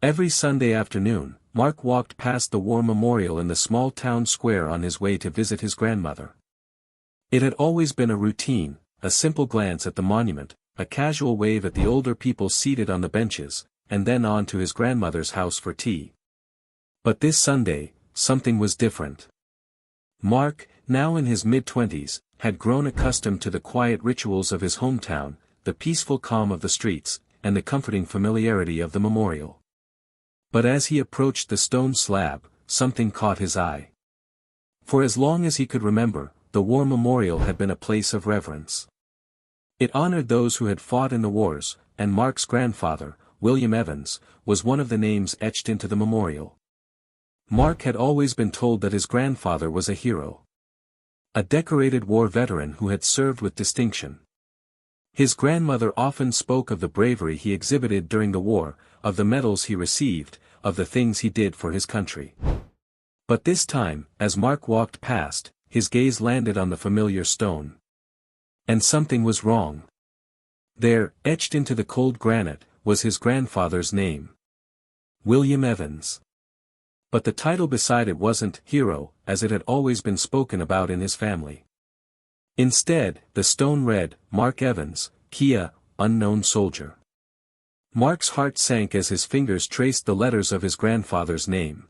Every Sunday afternoon, Mark walked past the war memorial in the small town square on his way to visit his grandmother. It had always been a routine, a simple glance at the monument, a casual wave at the older people seated on the benches, and then on to his grandmother's house for tea. But this Sunday, something was different. Mark, now in his mid-twenties, had grown accustomed to the quiet rituals of his hometown, the peaceful calm of the streets, and the comforting familiarity of the memorial. But as he approached the stone slab, something caught his eye. For as long as he could remember, the war memorial had been a place of reverence. It honored those who had fought in the wars, and Mark's grandfather, William Evans, was one of the names etched into the memorial. Mark had always been told that his grandfather was a hero. A decorated war veteran who had served with distinction. His grandmother often spoke of the bravery he exhibited during the war, of the medals he received, of the things he did for his country. But this time, as Mark walked past, his gaze landed on the familiar stone. And something was wrong. There, etched into the cold granite, was his grandfather's name. William Evans. But the title beside it wasn't "hero," as it had always been spoken about in his family. Instead, the stone read, Mark Evans, Kia, unknown soldier. Mark's heart sank as his fingers traced the letters of his grandfather's name.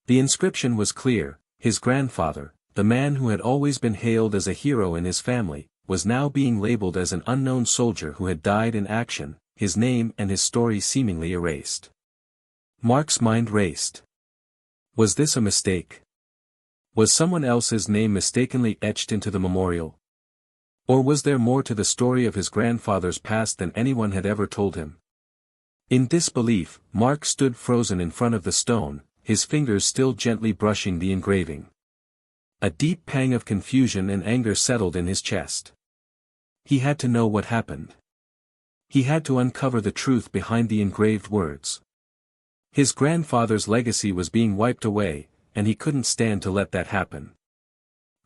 The inscription was clear: his grandfather, the man who had always been hailed as a hero in his family, was now being labeled as an unknown soldier who had died in action, his name and his story seemingly erased. Mark's mind raced. Was this a mistake? Was someone else's name mistakenly etched into the memorial? Or was there more to the story of his grandfather's past than anyone had ever told him? In disbelief, Mark stood frozen in front of the stone, his fingers still gently brushing the engraving. A deep pang of confusion and anger settled in his chest. He had to know what happened. He had to uncover the truth behind the engraved words. His grandfather's legacy was being wiped away, and he couldn't stand to let that happen.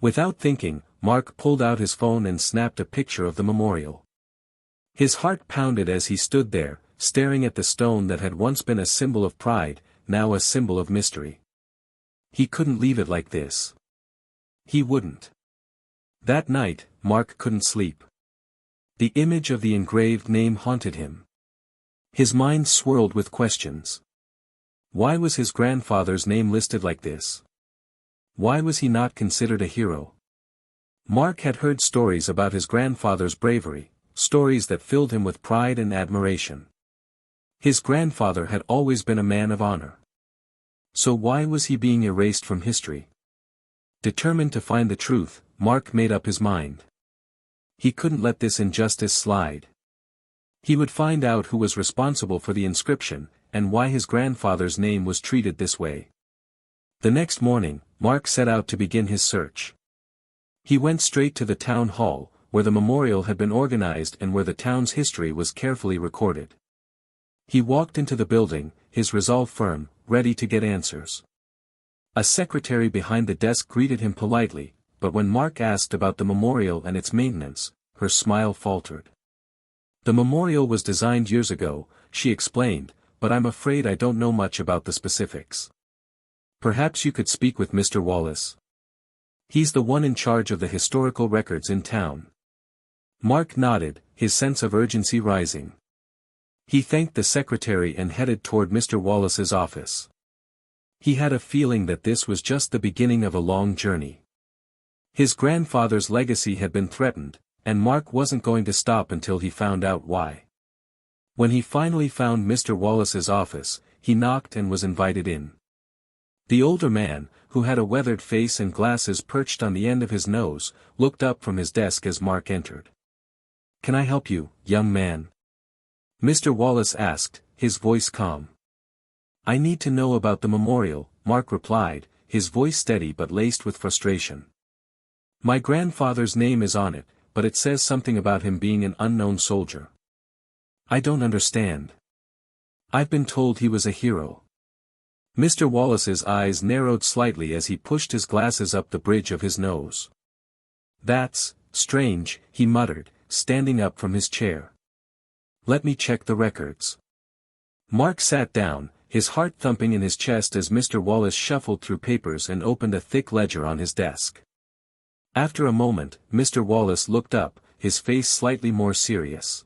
Without thinking, Mark pulled out his phone and snapped a picture of the memorial. His heart pounded as he stood there, staring at the stone that had once been a symbol of pride, now a symbol of mystery. He couldn't leave it like this. He wouldn't. That night, Mark couldn't sleep. The image of the engraved name haunted him. His mind swirled with questions. Why was his grandfather's name listed like this? Why was he not considered a hero? Mark had heard stories about his grandfather's bravery, stories that filled him with pride and admiration. His grandfather had always been a man of honor. So why was he being erased from history? Determined to find the truth, Mark made up his mind. He couldn't let this injustice slide. He would find out who was responsible for the inscription, and why his grandfather's name was treated this way. The next morning, Mark set out to begin his search. He went straight to the town hall, where the memorial had been organized and where the town's history was carefully recorded. He walked into the building, his resolve firm, ready to get answers. A secretary behind the desk greeted him politely, but when Mark asked about the memorial and its maintenance, her smile faltered. The memorial was designed years ago, she explained, but I'm afraid I don't know much about the specifics. Perhaps you could speak with Mr. Wallace. He's the one in charge of the historical records in town. Mark nodded, his sense of urgency rising. He thanked the secretary and headed toward Mr. Wallace's office. He had a feeling that this was just the beginning of a long journey. His grandfather's legacy had been threatened, and Mark wasn't going to stop until he found out why. When he finally found Mr. Wallace's office, he knocked and was invited in. The older man, who had a weathered face and glasses perched on the end of his nose, looked up from his desk as Mark entered. "Can I help you, young man?" Mr. Wallace asked, his voice calm. "I need to know about the memorial," Mark replied, his voice steady but laced with frustration. "My grandfather's name is on it, but it says something about him being an unknown soldier. I don't understand. I've been told he was a hero." Mr. Wallace's eyes narrowed slightly as he pushed his glasses up the bridge of his nose. "That's strange," he muttered, standing up from his chair. "Let me check the records." Mark sat down, his heart thumping in his chest as Mr. Wallace shuffled through papers and opened a thick ledger on his desk. After a moment, Mr. Wallace looked up, his face slightly more serious.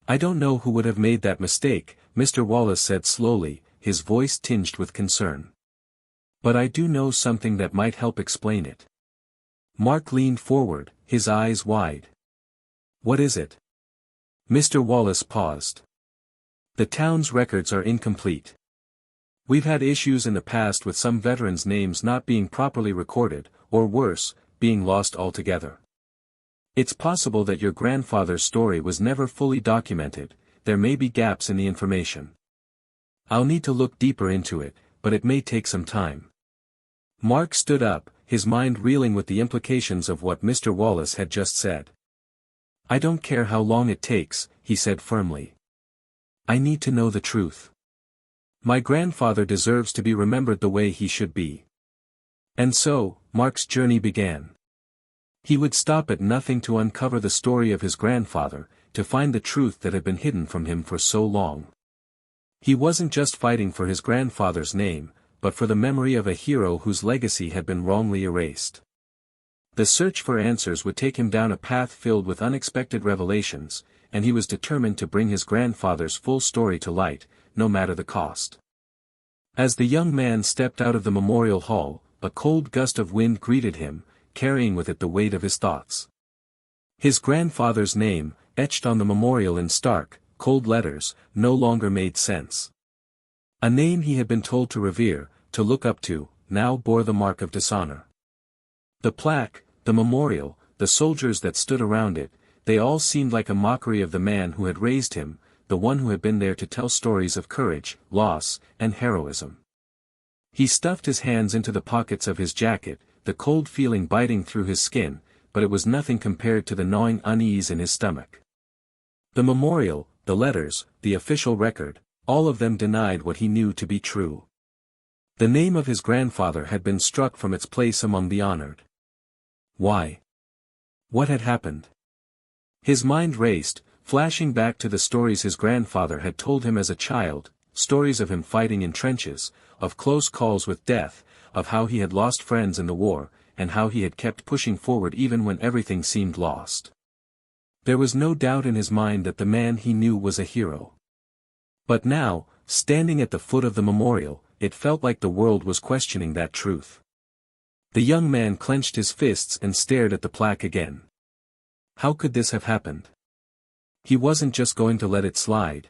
"I don't know who would have made that mistake," Mr. Wallace said slowly, his voice tinged with concern. "But I do know something that might help explain it." Mark leaned forward, his eyes wide. "What is it?" Mr. Wallace paused. "The town's records are incomplete. We've had issues in the past with some veterans' names not being properly recorded, or worse, being lost altogether. It's possible that your grandfather's story was never fully documented, there may be gaps in the information. I'll need to look deeper into it, but it may take some time." Mark stood up, his mind reeling with the implications of what Mr. Wallace had just said. "I don't care how long it takes," he said firmly. "I need to know the truth. My grandfather deserves to be remembered the way he should be." And so, Mark's journey began. He would stop at nothing to uncover the story of his grandfather, to find the truth that had been hidden from him for so long. He wasn't just fighting for his grandfather's name, but for the memory of a hero whose legacy had been wrongly erased. The search for answers would take him down a path filled with unexpected revelations, and he was determined to bring his grandfather's full story to light, no matter the cost. As the young man stepped out of the memorial hall, a cold gust of wind greeted him, carrying with it the weight of his thoughts. His grandfather's name, etched on the memorial in stark, cold letters, no longer made sense. A name he had been told to revere, to look up to, now bore the mark of dishonor. The plaque, the memorial, the soldiers that stood around it, they all seemed like a mockery of the man who had raised him, the one who had been there to tell stories of courage, loss, and heroism. He stuffed his hands into the pockets of his jacket, the cold feeling biting through his skin, but it was nothing compared to the gnawing unease in his stomach. The memorial, the letters, the official record, all of them denied what he knew to be true. The name of his grandfather had been struck from its place among the honored. Why? What had happened? His mind raced, flashing back to the stories his grandfather had told him as a child, stories of him fighting in trenches, of close calls with death, of how he had lost friends in the war, and how he had kept pushing forward even when everything seemed lost. There was no doubt in his mind that the man he knew was a hero. But now, standing at the foot of the memorial, it felt like the world was questioning that truth. The young man clenched his fists and stared at the plaque again. How could this have happened? He wasn't just going to let it slide.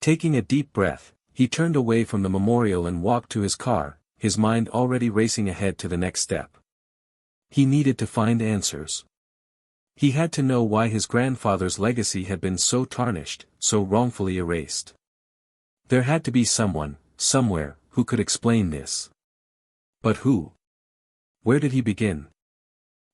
Taking a deep breath, he turned away from the memorial and walked to his car, his mind already racing ahead to the next step. He needed to find answers. He had to know why his grandfather's legacy had been so tarnished, so wrongfully erased. There had to be someone, somewhere, who could explain this. But who? Where did he begin?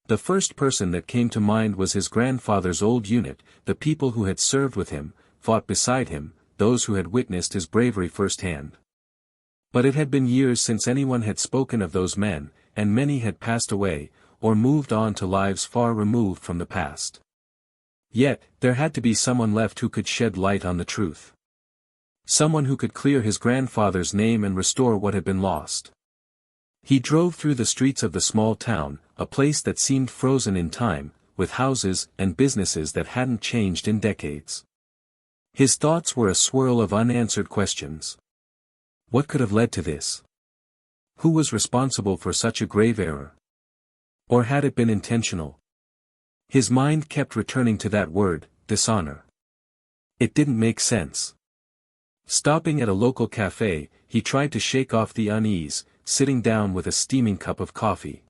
The first person that came to mind was his grandfather's old unit, the people who had served with him, fought beside him, those who had witnessed his bravery firsthand. But it had been years since anyone had spoken of those men, and many had passed away, or moved on to lives far removed from the past. Yet, there had to be someone left who could shed light on the truth. Someone who could clear his grandfather's name and restore what had been lost. He drove through the streets of the small town, a place that seemed frozen in time, with houses and businesses that hadn't changed in decades. His thoughts were a swirl of unanswered questions. What could have led to this? Who was responsible for such a grave error? Or had it been intentional? His mind kept returning to that word, dishonor. It didn't make sense. Stopping at a local cafe, he tried to shake off the unease, sitting down with a steaming cup of coffee.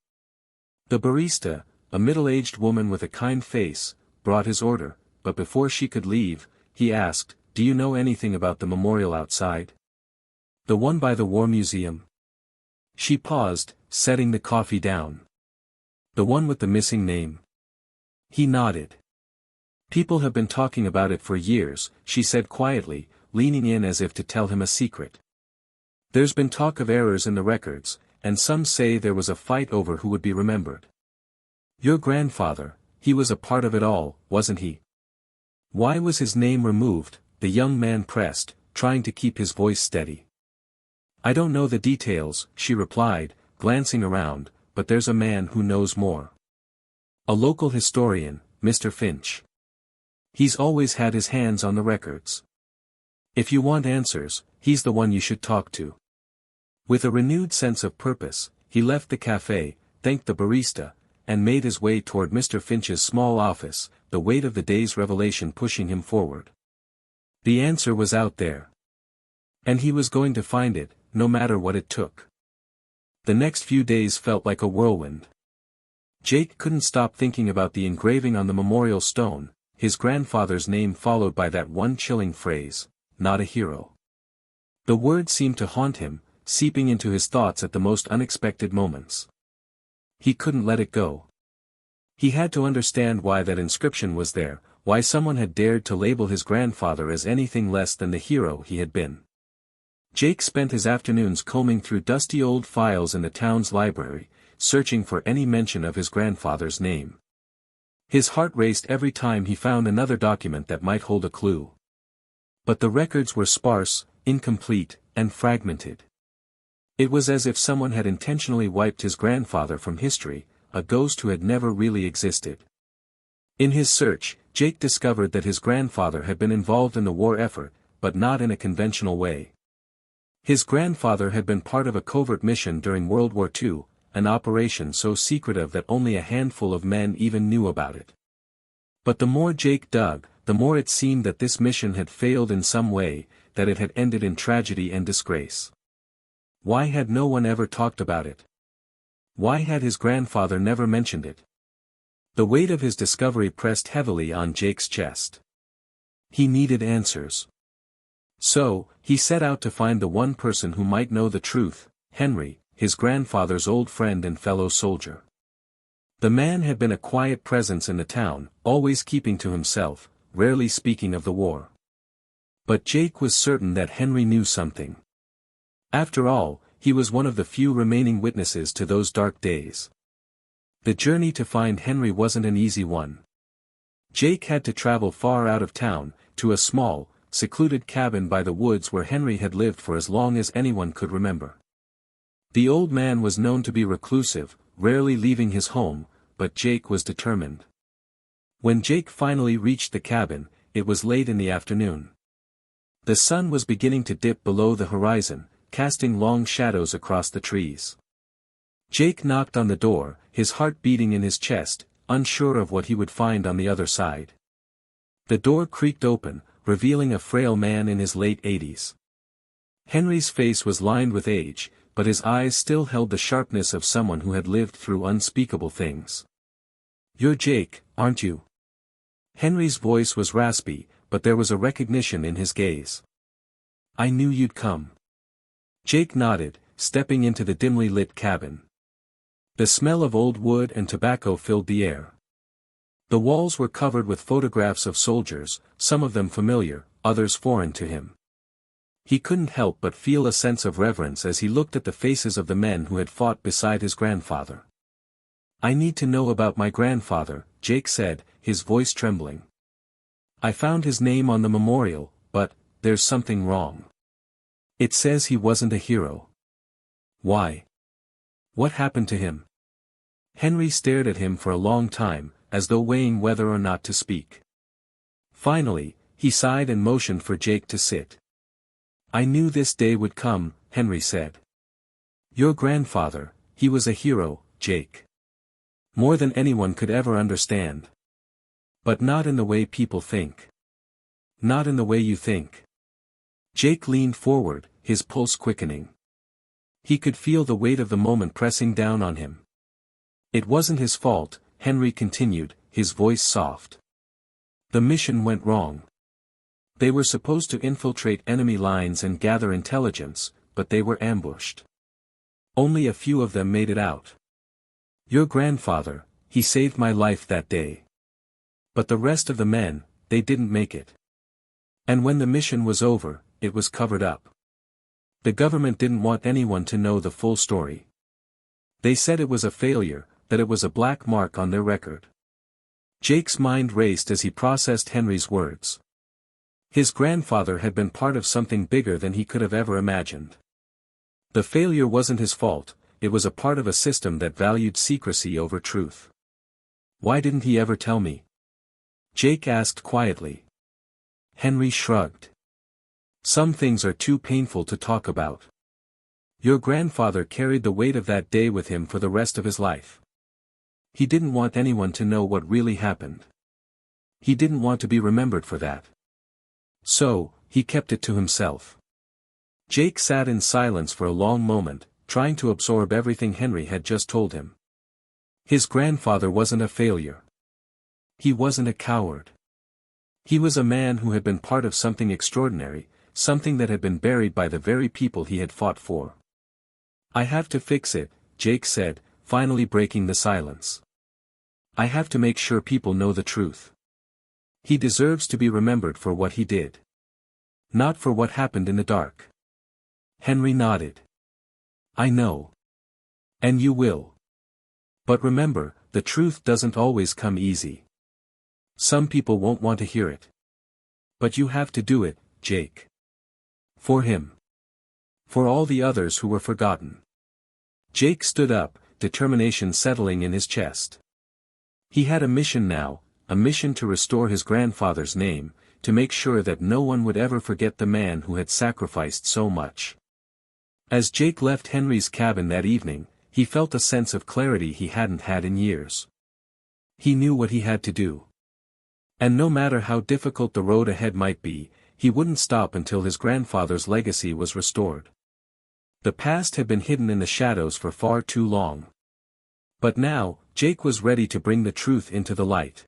The barista, a middle-aged woman with a kind face, brought his order, but before she could leave, he asked, "Do you know anything about the memorial outside? The one by the War Museum?" She paused, setting the coffee down. "The one with the missing name?" He nodded. "People have been talking about it for years," she said quietly, leaning in as if to tell him a secret. "There's been talk of errors in the records, and some say there was a fight over who would be remembered. Your grandfather, he was a part of it all, wasn't he? Why was his name removed?" the young man pressed, trying to keep his voice steady. "I don't know the details," she replied, glancing around, "but there's a man who knows more. A local historian, Mr. Finch. He's always had his hands on the records. If you want answers, he's the one you should talk to." With a renewed sense of purpose, he left the cafe, thanked the barista, and made his way toward Mr. Finch's small office, the weight of the day's revelation pushing him forward. The answer was out there. And he was going to find it, no matter what it took. The next few days felt like a whirlwind. Jake couldn't stop thinking about the engraving on the memorial stone, his grandfather's name followed by that one chilling phrase, "Not a hero." The word seemed to haunt him, seeping into his thoughts at the most unexpected moments. He couldn't let it go. He had to understand why that inscription was there, why someone had dared to label his grandfather as anything less than the hero he had been. Jake spent his afternoons combing through dusty old files in the town's library, searching for any mention of his grandfather's name. His heart raced every time he found another document that might hold a clue. But the records were sparse, incomplete, and fragmented. It was as if someone had intentionally wiped his grandfather from history, a ghost who had never really existed. In his search, Jake discovered that his grandfather had been involved in the war effort, but not in a conventional way. His grandfather had been part of a covert mission during World War II, an operation so secretive that only a handful of men even knew about it. But the more Jake dug, the more it seemed that this mission had failed in some way, that it had ended in tragedy and disgrace. Why had no one ever talked about it? Why had his grandfather never mentioned it? The weight of his discovery pressed heavily on Jake's chest. He needed answers. So, he set out to find the one person who might know the truth, Henry, his grandfather's old friend and fellow soldier. The man had been a quiet presence in the town, always keeping to himself, rarely speaking of the war. But Jake was certain that Henry knew something. After all, he was one of the few remaining witnesses to those dark days. The journey to find Henry wasn't an easy one. Jake had to travel far out of town, to a small, secluded cabin by the woods where Henry had lived for as long as anyone could remember. The old man was known to be reclusive, rarely leaving his home, but Jake was determined. When Jake finally reached the cabin, it was late in the afternoon. The sun was beginning to dip below the horizon, casting long shadows across the trees. Jake knocked on the door, his heart beating in his chest, unsure of what he would find on the other side. The door creaked open, revealing a frail man in his late 80s. Henry's face was lined with age, but his eyes still held the sharpness of someone who had lived through unspeakable things. "You're Jake, aren't you?" Henry's voice was raspy, but there was a recognition in his gaze. "I knew you'd come." Jake nodded, stepping into the dimly lit cabin. The smell of old wood and tobacco filled the air. The walls were covered with photographs of soldiers, some of them familiar, others foreign to him. He couldn't help but feel a sense of reverence as he looked at the faces of the men who had fought beside his grandfather. "I need to know about my grandfather," Jake said, his voice trembling. "I found his name on the memorial, but there's something wrong. It says he wasn't a hero." "Why? What happened to him?" Henry stared at him for a long time, as though weighing whether or not to speak. Finally, he sighed and motioned for Jake to sit. "I knew this day would come," Henry said. "Your grandfather, he was a hero, Jake. More than anyone could ever understand. But not in the way people think. Not in the way you think." Jake leaned forward, his pulse quickening. He could feel the weight of the moment pressing down on him. "It wasn't his fault," Henry continued, his voice soft. "The mission went wrong. They were supposed to infiltrate enemy lines and gather intelligence, but they were ambushed. Only a few of them made it out. Your grandfather, he saved my life that day. But the rest of the men, they didn't make it. And when the mission was over, it was covered up. The government didn't want anyone to know the full story. They said it was a failure, that it was a black mark on their record." Jake's mind raced as he processed Henry's words. His grandfather had been part of something bigger than he could have ever imagined. The failure wasn't his fault, it was a part of a system that valued secrecy over truth. Why didn't he ever tell me? Jake asked quietly. Henry shrugged. Some things are too painful to talk about. Your grandfather carried the weight of that day with him for the rest of his life. He didn't want anyone to know what really happened. He didn't want to be remembered for that. So, he kept it to himself. Jake sat in silence for a long moment, trying to absorb everything Henry had just told him. His grandfather wasn't a failure. He wasn't a coward. He was a man who had been part of something extraordinary, something that had been buried by the very people he had fought for. I have to fix it, Jake said, finally breaking the silence. I have to make sure people know the truth. He deserves to be remembered for what he did. Not for what happened in the dark. Henry nodded. I know. And you will. But remember, the truth doesn't always come easy. Some people won't want to hear it. But you have to do it, Jake. For him. For all the others who were forgotten. Jake stood up, determination settling in his chest. He had a mission now, a mission to restore his grandfather's name, to make sure that no one would ever forget the man who had sacrificed so much. As Jake left Henry's cabin that evening, he felt a sense of clarity he hadn't had in years. He knew what he had to do. And no matter how difficult the road ahead might be, he wouldn't stop until his grandfather's legacy was restored. The past had been hidden in the shadows for far too long. But now, Jake was ready to bring the truth into the light.